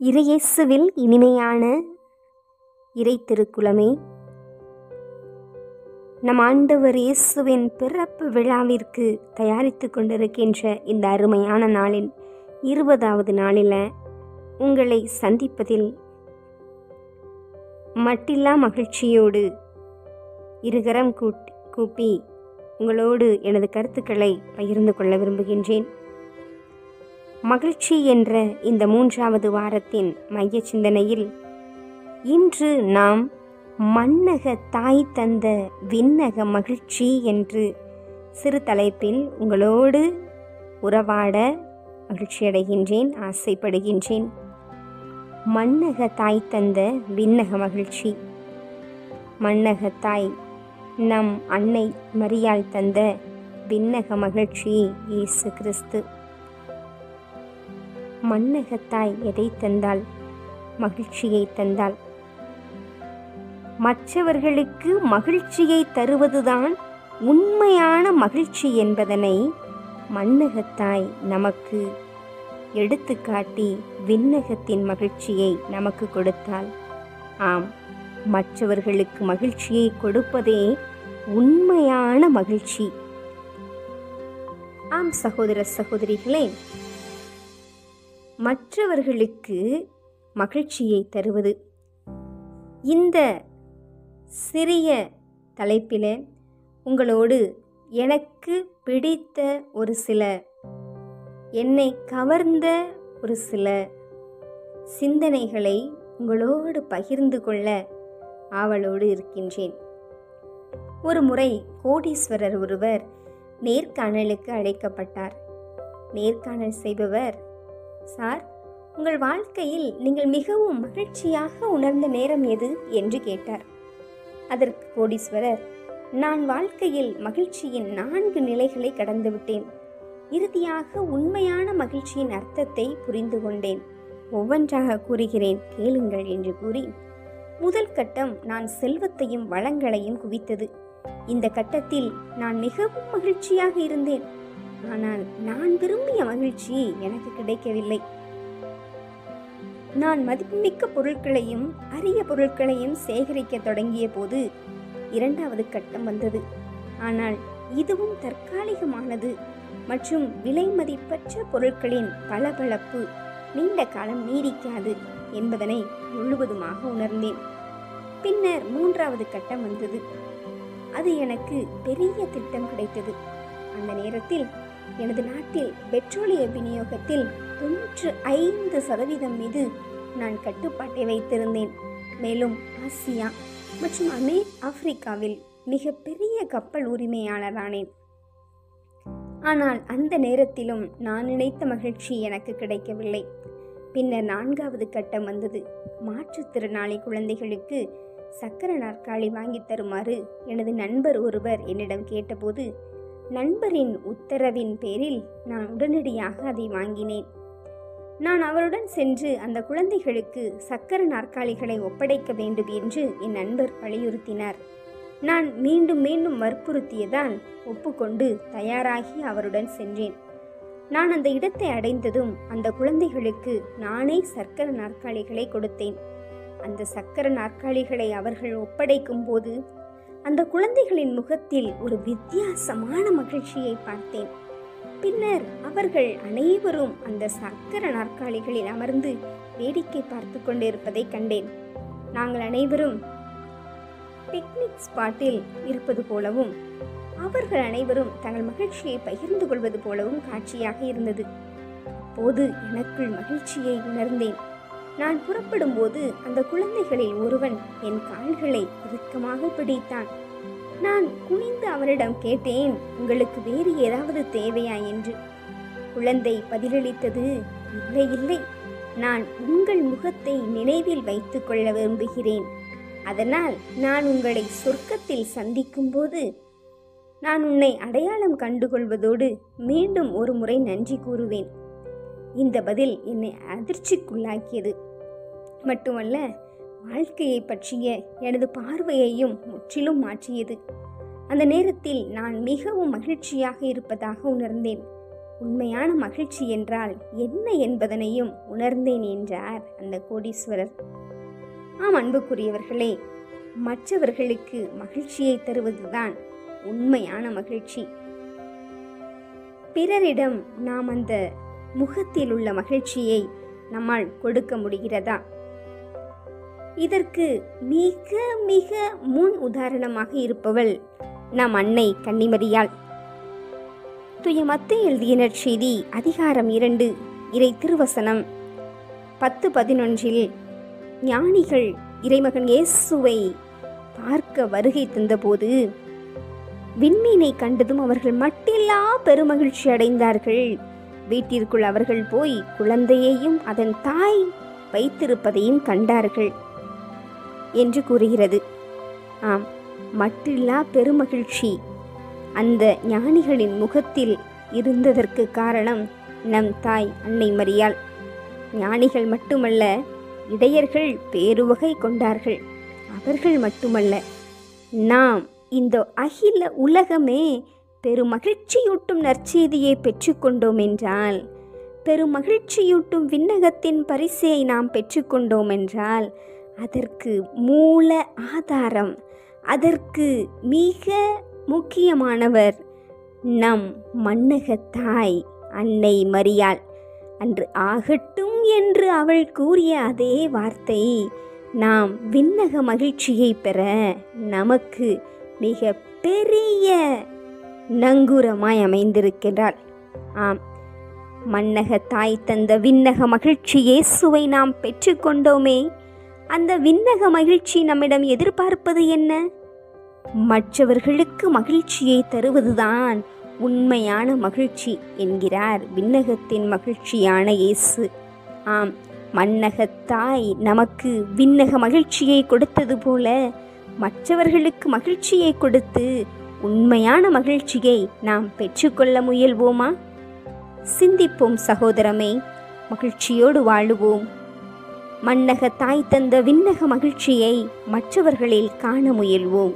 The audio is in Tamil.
இறையேசுவில் இனிமையான இறை திருக்குலமே, நம் ஆண்டவர் இயேசுவின் பிறப்பு விழாவிற்கு தயாரித்து கொண்டிருக்கின்ற இந்த அருமையான நாளின் 20வது நாளில் உங்களை சந்திப்பதில் மட்டில்லா மகிழ்ச்சியோடு இருகரம் கூப்பி உங்களோடு எனது கருத்துக்களை பகிர்ந்து கொள்ள விரும்புகின்றேன். மகிழ்ச்சி என்ற இந்த 3வது வாரத்தின் மைய சிந்தனையில் இன்று நாம் மண்ணக தாய் தந்த விண்ணக மகிழ்ச்சி என்று சிறு தலைப்பில் உங்களோடு உறவாட மகிழ்ச்சியடைகின்றேன், ஆசைப்படுகின்றேன். மண்ணக தாய் தந்த விண்ணக மகிழ்ச்சி. மண்ணக தாய் நம் அன்னை மரியாள் தந்த விண்ணக மகிழ்ச்சி இயேசு கிறிஸ்து. மண்ணகத்தாய் எதை தந்தால்? மகிழ்ச்சியை தந்தால். மற்றவர்களுக்கு மகிழ்ச்சியை தருவதுதான் உண்மையான மகிழ்ச்சி என்பதனை மண்ணகத்தாய் நமக்கு எடுத்துக்காட்டி விண்ணகத்தின் மகிழ்ச்சியை நமக்கு கொடுத்தால், ஆம், மற்றவர்களுக்கு மகிழ்ச்சியை கொடுப்பதே உண்மையான மகிழ்ச்சி. ஆம் சகோதர சகோதரிகளே, மற்றவர்களுக்கு மகிழ்ச்சியை தருவது, இந்த சிறிய தலைப்பில் உங்களோடு எனக்கு பிடித்த ஒரு சில, என்னை கவர்ந்த ஒரு சில சிந்தனைகளை உங்களோடு பகிர்ந்து கொள்ள ஆவலோடு இருக்கின்றேன். ஒரு முறை கோடீஸ்வரர் ஒருவர் நேர்காணலுக்கு அழைக்கப்பட்டார். நேர்காணல் செய்பவர், சார், உங்கள் வாழ்க்கையில் நீங்கள் மிகவும் மகிழ்ச்சியாக உணர்ந்த நேரம் எது என்று கேட்டார். அதற்கு கோடீஸ்வரர், நான் வாழ்க்கையில் மகிழ்ச்சியின் 4 நிலைகளை கடந்துவிட்டேன். இறுதியாக உண்மையான மகிழ்ச்சியின் அர்த்தத்தை புரிந்து கொண்டேன். ஒவ்வொன்றாக கூறுகிறேன், கேளுங்கள் என்று கூறி, முதல் கட்டம் நான் செல்வத்தையும் வளங்களையும் குவித்தது. இந்த கட்டத்தில் நான் மிகவும் மகிழ்ச்சியாக இருந்தேன். ஆனால் நான் விரும்பிய மகிழ்ச்சி எனக்கு கிடைக்கவில்லை. நான் மதிப்புமிக்க பொருட்களையும் அரிய பொருட்களையும் சேகரிக்க தொடங்கிய போது 2வது கட்டம் வந்தது. ஆனால் இதுவும் தற்காலிகமானது மற்றும் விலை மதிப்பற்ற பொருட்களின் பளபளப்பு நீண்ட காலம் நீடிக்காது என்பதனை முழுவதுமாக உணர்ந்தேன். பின்னர் 3வது கட்டம் வந்தது. அது எனக்கு பெரிய திட்டம் கிடைத்தது. அந்த நேரத்தில் எனது நாட்டில் பெட்ரோலிய விநியோகத்தில் 95% மீது நான் கட்டுப்பாட்டை வைத்திருந்தேன். மேலும் ஆசியா மற்றும் ஆப்பிரிக்காவில் மிக பெரிய கப்பல் உரிமையாளரானேன். ஆனால் அந்த நேரத்திலும் நான் நினைத்த மகிழ்ச்சி எனக்கு கிடைக்கவில்லை. பின்னர் 4வது கட்டம் வந்தது. மாற்றுத்திறனாளி குழந்தைகளுக்கு சக்கர நாற்காலி வாங்கி தருமாறு எனது நண்பர் ஒருவர் என்னிடம் கேட்டபோது, நண்பரின் உத்தரவின் பேரில் நான் உடனடியாக அதை வாங்கினேன். நான் அவருடன் சென்று அந்த குழந்தைகளுக்கு சக்கர நாற்காலிகளை ஒப்படைக்க வேண்டும் என்று என் நண்பர் வலியுறுத்தினார். நான் மீண்டும் மீண்டும் வற்புறுத்தியதால் ஒப்புக்கொண்டு தயாராகி அவருடன் சென்றேன். நான் அந்த இடத்தை அடைந்ததும் அந்த குழந்தைகளுக்கு நானே சக்கர நாற்காலிகளை கொடுத்தேன். அந்த சக்கர நாற்காலிகளை அவர்கள் ஒப்படைக்கும் போது அந்த குழந்தைகளின் முகத்தில் ஒரு வித்தியாசமான மகிழ்ச்சியை பார்த்தேன். பின்னர் அவர்கள் அனைவரும் அந்த சக்கர நாற்காலிகளில் அமர்ந்து வேடிக்கை பார்த்து கொண்டிருப்பதை கண்டேன். நாங்கள் அனைவரும் பிக்னிக் ஸ்பாட்டில் இருப்பது போலவும் அவர்கள் அனைவரும் தங்கள் மகிழ்ச்சியை பகிர்ந்து கொள்வது போலவும் காட்சியாக இருந்தது. அப்போது எனக்குள் மகிழ்ச்சியை உணர்ந்தேன். நான் புறப்படும் போது அந்த குழந்தைகளில் ஒருவன் என் கால்களை இறுக்கமாக பிடித்தான். நான் குனிந்து அவனிடம் கேட்டேன், உங்களுக்கு வேறு ஏதாவது தேவையா என்று. குழந்தை பதிலளித்தது, இல்லை இல்லை, நான் உங்கள் முகத்தை நினைவில் வைத்துக் கொள்ள விரும்புகிறேன். அதனால் நான் உங்களை சொர்க்கத்தில் சந்திக்கும் போது நான் உன்னை அடையாளம் கண்டுகொள்வதோடு மீண்டும் ஒரு முறை நன்றி கூறுவேன். இந்த பதில் என்னை அதிர்ச்சிக்குள்ளாக்கியது. மட்டுமல்ல, வாழ்க்கையை பற்றிய எனது பார்வையையும் முற்றிலும் மாற்றியது. அந்த நேரத்தில் நான் மிகவும் மகிழ்ச்சியாக இருப்பதாக உணர்ந்தேன். உண்மையான மகிழ்ச்சி என்றால் என்ன என்பதனையும் உணர்ந்தேன் என்றார் அந்த கோடீஸ்வரர். ஆம் அன்புக்குரியவர்களே, மற்றவர்களுக்கு மகிழ்ச்சியை தருவதுதான் உண்மையான மகிழ்ச்சி. பிறரிடம் நாம் அந்த முகத்தில் உள்ள மகிழ்ச்சியை நம்மால் கொடுக்க முடிகிறதா? இதற்கு மிக மிக முன் உதாரணமாக இருப்பவள் நம் அன்னை கன்னிமரியாள். தூய மத்தேயு எழுதிய நற்செய்தி அதிகாரம் 2 இறை திருவசனம் 10-11 ஞானிகள் இறைமகன் இயேசுவை பார்க்க வருகை தந்தபோது விண்மீனை கண்டதும் அவர்கள் மட்டில்லா பெருமகிழ்ச்சி அடைந்தார்கள். வீட்டிற்குள் அவர்கள் போய் குழந்தையையும் அதன் தாய் வைத்திருப்பதையும் கண்டார்கள் என்று கூறுகிறது. ஆம், மட்டில்லா பெருமகிழ்ச்சி அந்த ஞானிகளின் முகத்தில் இருந்ததற்கு காரணம் நம் தாய் அன்னை மரியாள். ஞானிகள் மட்டுமல்ல, இடையர்கள் பேருவகை கொண்டார்கள். அவர்கள் மட்டுமல்ல, நாம் இந்த அகில உலகமே பெருமகிழ்ச்சியூட்டும் நற்செய்தியை பெற்றுக்கொண்டோம் என்றால், பெருமகிழ்ச்சியூட்டும் விண்ணகத்தின் பரிசை நாம் பெற்றுக்கொண்டோம் என்றால், அதற்கு மூல ஆதாரம், அதற்கு மிக முக்கியமானவர் நம் மன்னக தாய் அன்னை மரியாள். அன்று ஆகட்டும் என்று அவள் கூறிய அதே வார்த்தை நாம் விண்ணக மகிழ்ச்சியை பெற நமக்கு மிக பெரிய நங்கூரமாய் அமைந்திருக்கிறாள். ஆம், மன்னக தாய் தந்த விண்ணக மகிழ்ச்சி இயேசுவை நாம் பெற்றுக்கொண்டோமே. அந்த விண்ணக மகிழ்ச்சி நம்மிடம் எதிர்பார்ப்பது என்ன? மற்றவர்களுக்கு மகிழ்ச்சியை தருவதுதான் உண்மையான மகிழ்ச்சி என்கிறார் விண்ணகத்தின் மகிழ்ச்சியான இயேசு. ஆம், மன்னகத்தாய் நமக்கு விண்ணக மகிழ்ச்சியை கொடுத்தது போல மற்றவர்களுக்கு மகிழ்ச்சியை கொடுத்து உண்மையான மகிழ்ச்சியை நாம் பெற்றுக்கொள்ள முயல்வோமா? சிந்திப்போம் சகோதரமே, மகிழ்ச்சியோடு வாழுவோம். மன்னக தாய் தந்த விண்ணக மகிழ்ச்சியை மற்றவர்களில் காண முயல்வோம்.